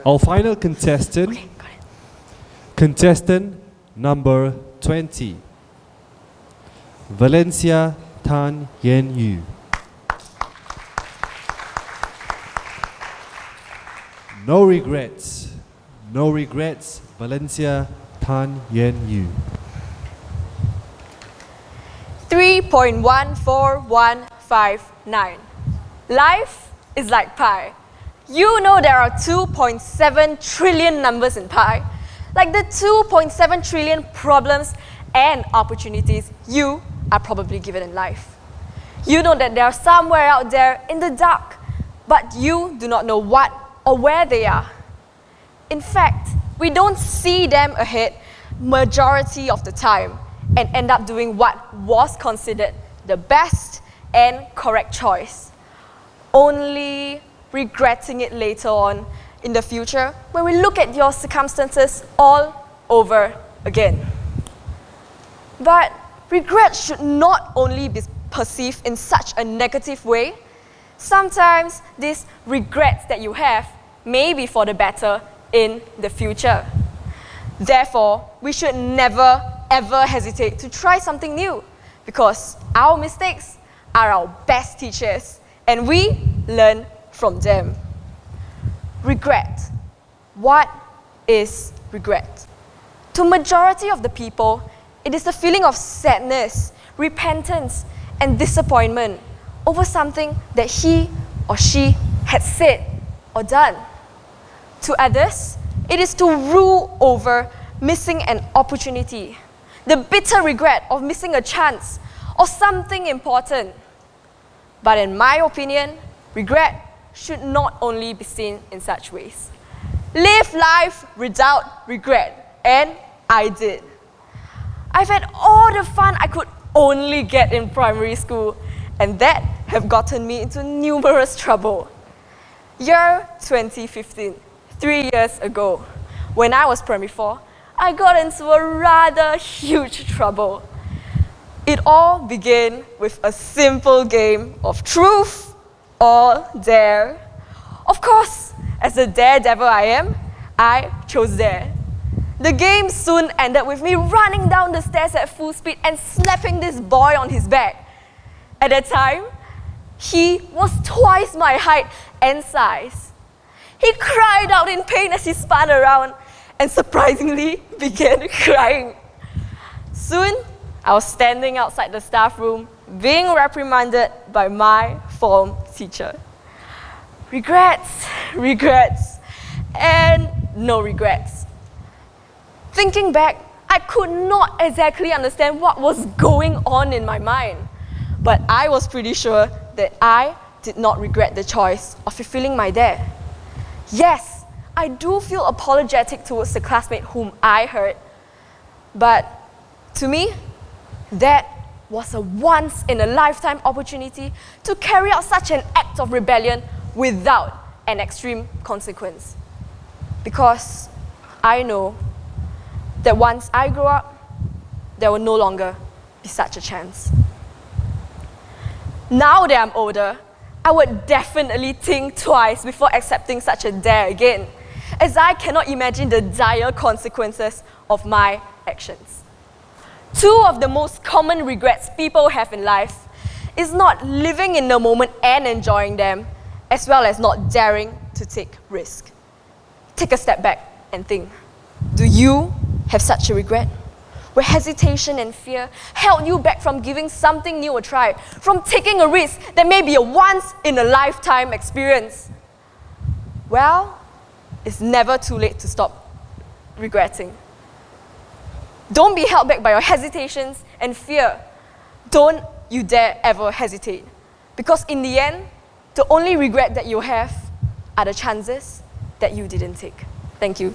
Our final contestant, Okay, got it. contestant number 20, Valencia Tan Yen Yu. No regrets, Valencia Tan Yen Yu. 3.14159. Life is like pi. You know there are 2.7 trillion numbers in pi, like the 2.7 trillion problems and opportunities you are probably given in life. You know that they are somewhere out there in the dark, but you do not know what or where they are. In fact, we don't see them ahead majority of the time and end up doing what was considered the best and correct choice, only regretting it later on in the future when we look at your circumstances all over again. But regret should not only be perceived in such a negative way. Sometimes these regrets that you have may be for the better in the future. Therefore, we should never ever hesitate to try something new, because our mistakes are our best teachers and we learn from them. Regret. What is regret? To majority of the people, it is the feeling of sadness, repentance, and disappointment over something that he or she had said or done. To others, it is to rue over missing an opportunity, the bitter regret of missing a chance or something important. But in my opinion, regret should not only be seen in such ways. Live life without regret, and I did. I've had all the fun I could only get in primary school, and that have gotten me into numerous trouble. Year 2015, 3 years ago, when I was primary 4, I got into a rather huge trouble. It all began with a simple game of truth or dare. Of course, as the daredevil I am, I chose dare. The game soon ended with me running down the stairs at full speed and slapping this boy on his back. At that time, he was twice my height and size. He cried out in pain as he spun around and surprisingly began crying. Soon, I was standing outside the staff room being reprimanded by my form teacher. Regrets, and no regrets. Thinking back, I could not exactly understand what was going on in my mind, but I was pretty sure that I did not regret the choice of fulfilling my dare. Yes, I do feel apologetic towards the classmate whom I hurt, but to me, that was a once-in-a-lifetime opportunity to carry out such an act of rebellion without an extreme consequence. Because I know that once I grow up, there will no longer be such a chance. Now that I'm older, I would definitely think twice before accepting such a dare again, as I cannot imagine the dire consequences of my actions. Two of the most common regrets people have in life is not living in the moment and enjoying them, as well as not daring to take risk. Take a step back and think, do you have such a regret? Where hesitation and fear held you back from giving something new a try, from taking a risk that may be a once-in-a-lifetime experience? Well, it's never too late to stop regretting. Don't be held back by your hesitations and fear. Don't you dare ever hesitate. Because in the end, the only regret that you have are the chances that you didn't take. Thank you.